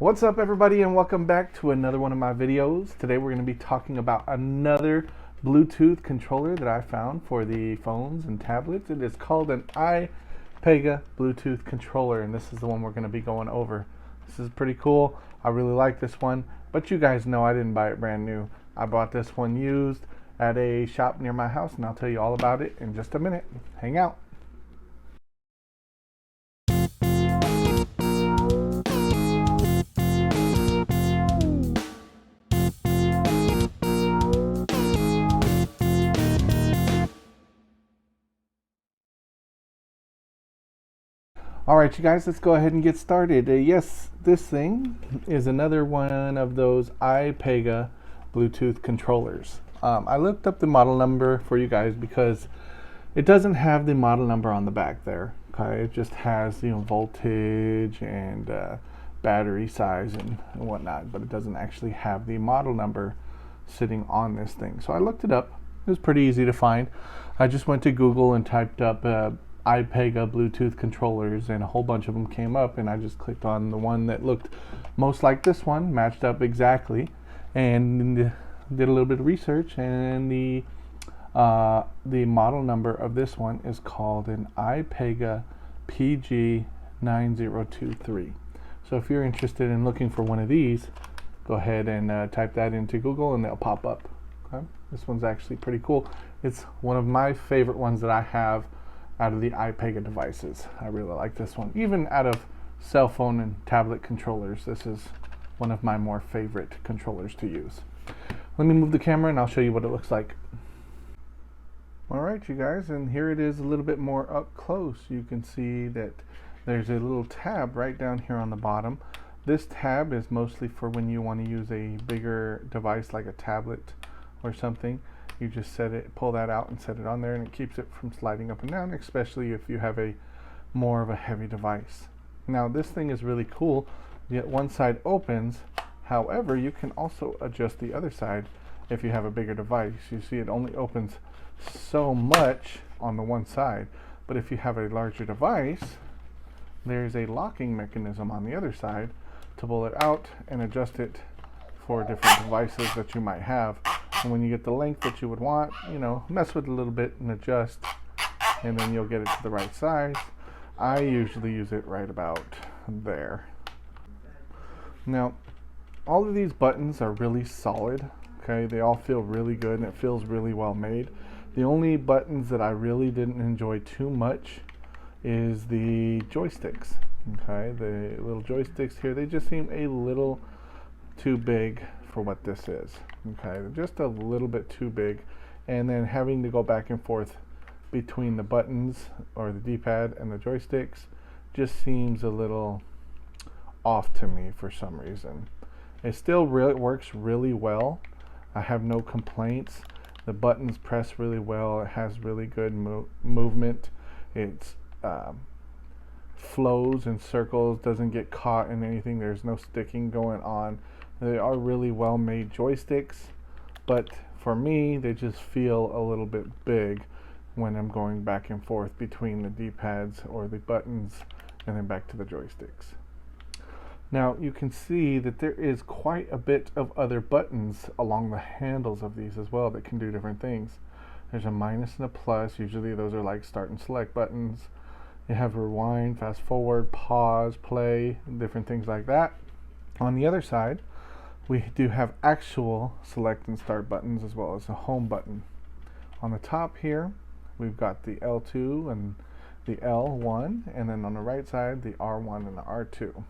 What's up everybody, and welcome back to another one of my videos. Today we're going to be talking about another Bluetooth controller that I found for the phones and tablets. It is called an Ipega Bluetooth controller, and this is the one we're going to be going over. This is pretty cool. I really like this one, but you guys know I didn't buy it brand new. I bought this one used at a shop near my house, and I'll tell you all about it in just a minute. Hang out. Alright you guys, let's go ahead and get started. Yes, this thing is another one of those Ipega Bluetooth controllers. I looked up the model number for you guys because it doesn't have the model number on the back there. Okay, it just has voltage and battery size and whatnot, but it doesn't actually have the model number sitting on this thing. So I looked it up. It was pretty easy to find. I just went to Google and typed up Ipega Bluetooth controllers, and a whole bunch of them came up, and I just clicked on the one that looked most like this one, matched up exactly, and did a little bit of research, and the model number of this one is called an Ipega PG-9023. So if you're interested in looking for one of these, go ahead and type that into Google and they'll pop up. Okay? This one's actually pretty cool. It's one of my favorite ones that I have out of the Ipega devices. I really like this one. Even out of cell phone and tablet controllers, this is one of my more favorite controllers to use. Let me move the camera and I'll show you what it looks like. Alright you guys, and here it is a little bit more up close. You can see that there's a little tab right down here on the bottom. This tab is mostly for when you want to use a bigger device like a tablet or something. You just pull that out and set it on there, and it keeps it from sliding up and down, especially if you have a more of a heavy device. Now this thing is really cool. Yet one side opens, however you can also adjust the other side if you have a bigger device. You see it only opens so much on the one side, but if you have a larger device, there's a locking mechanism on the other side to pull it out and adjust it for different devices that you might have. And when you get the length that you would want, mess with it a little bit and adjust, and then you'll get it to the right size. I usually use it right about there. Now, all of these buttons are really solid. Okay, they all feel really good and it feels really well made. The only buttons that I really didn't enjoy too much is the joysticks. Okay, the little joysticks here, they just seem a little too big for what this is. Okay, just a little bit too big, and then having to go back and forth between the buttons or the D-pad and the joysticks just seems a little off to me for some reason. It still works really well. I have no complaints. The buttons press really well. It has really good movement. It's flows in circles, doesn't get caught in anything. There's no sticking going on. They are really well made joysticks, but for me they just feel a little bit big when I'm going back and forth between the D-pads or the buttons and then back to the joysticks. Now you can see that there is quite a bit of other buttons along the handles of these as well that can do different things. There's a minus and a plus. Usually those are like start and select buttons. You have rewind, fast forward, pause, play, different things like that. On the other side, we do have actual select and start buttons as well as a home button. On the top here, we've got the L2 and the L1, and then on the right side, the R1 and the R2.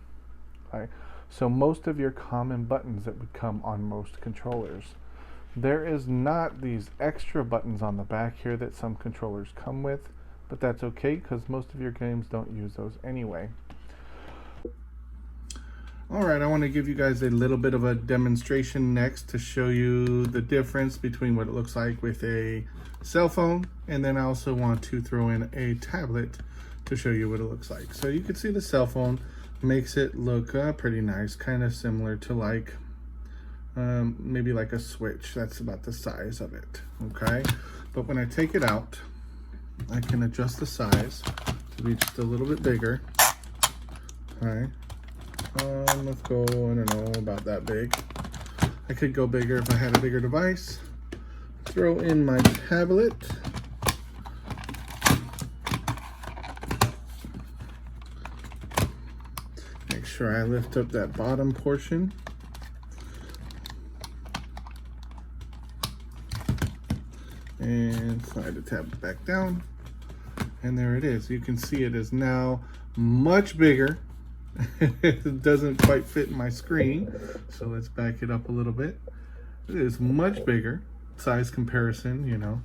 Okay? So most of your common buttons that would come on most controllers. There is not these extra buttons on the back here that some controllers come with, but that's okay because most of your games don't use those anyway. Alright, I want to give you guys a little bit of a demonstration next to show you the difference between what it looks like with a cell phone, and then I also want to throw in a tablet to show you what it looks like. So you can see the cell phone makes it look pretty nice, kind of similar to like maybe like a Switch. That's about the size of it. Okay, but when I take it out, I can adjust the size to be just a little bit bigger. Okay. Let's go, I don't know, about that big. I could go bigger if I had a bigger device. Throw in my tablet. Make sure I lift up that bottom portion. And slide the tablet back down. And there it is. You can see it is now much bigger. It doesn't quite fit in my screen, so let's back it up a little bit. It is much bigger. Size comparison, you know,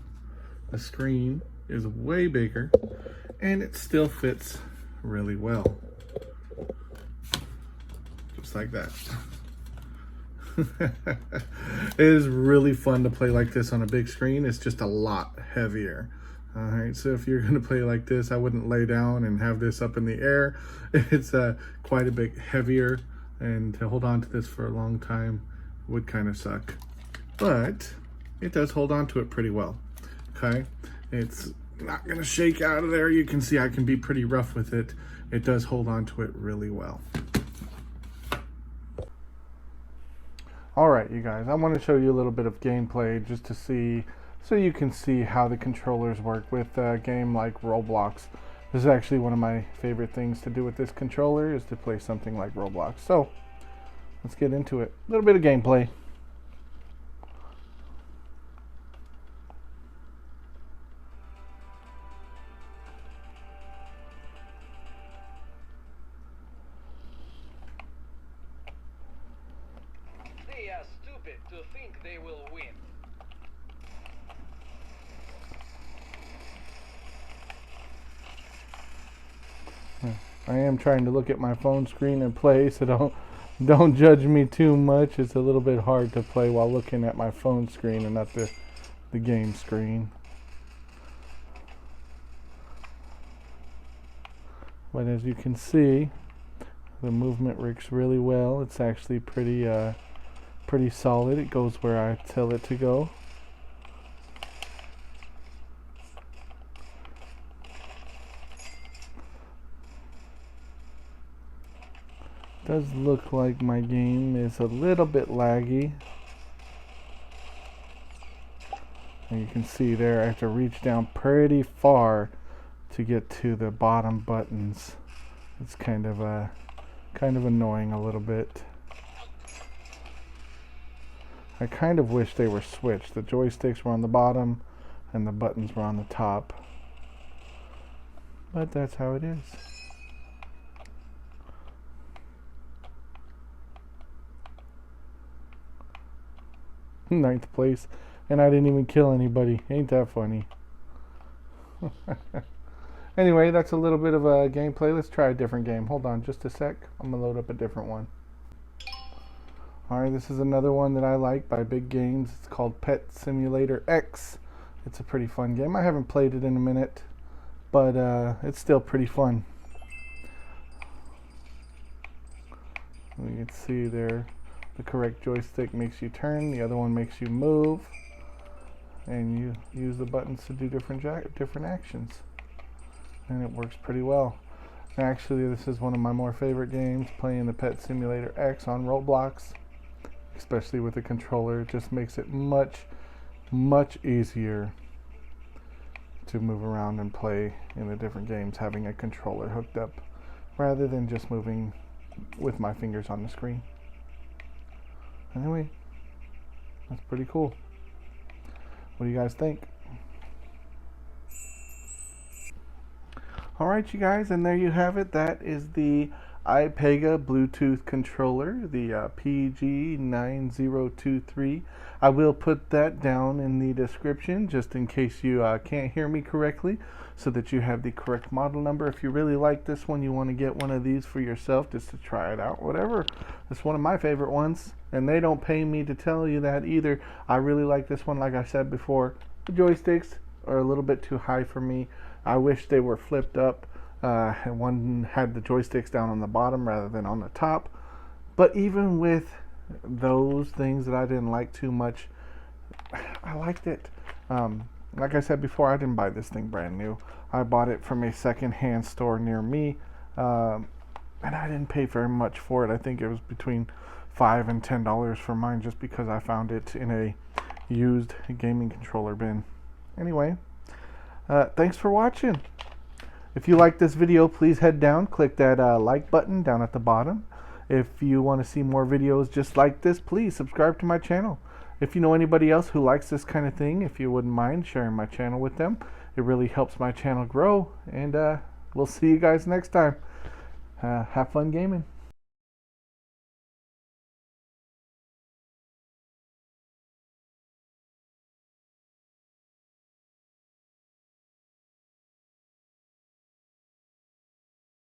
the screen is way bigger, and it still fits really well. Just like that. It is really fun to play like this on a big screen. It's just a lot heavier. All right, so if you're gonna play like this, I wouldn't lay down and have this up in the air. It's quite a bit heavier, and to hold on to this for a long time would kind of suck. But it does hold on to it pretty well, okay? It's not gonna shake out of there. You can see I can be pretty rough with it. It does hold on to it really well. All right, you guys, I want to show you a little bit of gameplay just to see, so you can see how the controllers work with a game like Roblox. This is actually one of my favorite things to do with this controller, is to play something like Roblox. So let's get into it. A little bit of gameplay. They are stupid to think they will win. I am trying to look at my phone screen and play, so don't judge me too much. It's a little bit hard to play while looking at my phone screen and not the game screen. But as you can see, the movement works really well. It's actually pretty solid. It goes where I tell it to go. Does look like my game is a little bit laggy. And you can see there I have to reach down pretty far to get to the bottom buttons. It's kind of annoying a little bit. I kind of wish they were switched. The joysticks were on the bottom and the buttons were on the top. But that's how it is. Ninth place, and I didn't even kill anybody. Ain't that funny? Anyway, that's a little bit of a gameplay. Let's try a different game. Hold on just a sec. I'm gonna load up a different one. Alright, this is another one that I like by Big Games. It's called Pet Simulator X. It's a pretty fun game. I haven't played it in a minute, but it's still pretty fun. You can see there, the correct joystick makes you turn, the other one makes you move, and you use the buttons to do different actions, and it works pretty well. Actually, this is one of my more favorite games, playing the Pet Simulator X on Roblox, especially with the controller. It just makes it much easier to move around and play in the different games having a controller hooked up rather than just moving with my fingers on the screen. Anyway, that's pretty cool. What do you guys think? Alright, you guys, and there you have it. That is the Ipega Bluetooth controller, the PG-9023. I will put that down in the description just in case you can't hear me correctly, so that you have the correct model number. If you really like this one, you want to get one of these for yourself just to try it out, whatever. It's one of my favorite ones, and they don't pay me to tell you that either. I really like this one. Like I said before, the joysticks are a little bit too high for me. I wish they were flipped up. And one had the joysticks down on the bottom rather than on the top. But even with those things that I didn't like too much, I liked it. Like I said before, I didn't buy this thing brand new. I bought it from a second-hand store near me. and I didn't pay very much for it. I think it was between $5 and $10 for mine, just because I found it in a used gaming controller bin. Anyway, thanks for watching. If you like this video, please head down, click that like button down at the bottom. If you want to see more videos just like this, please subscribe to my channel. If you know anybody else who likes this kind of thing, if you wouldn't mind sharing my channel with them, it really helps my channel grow. And we'll see you guys next time. Have fun gaming.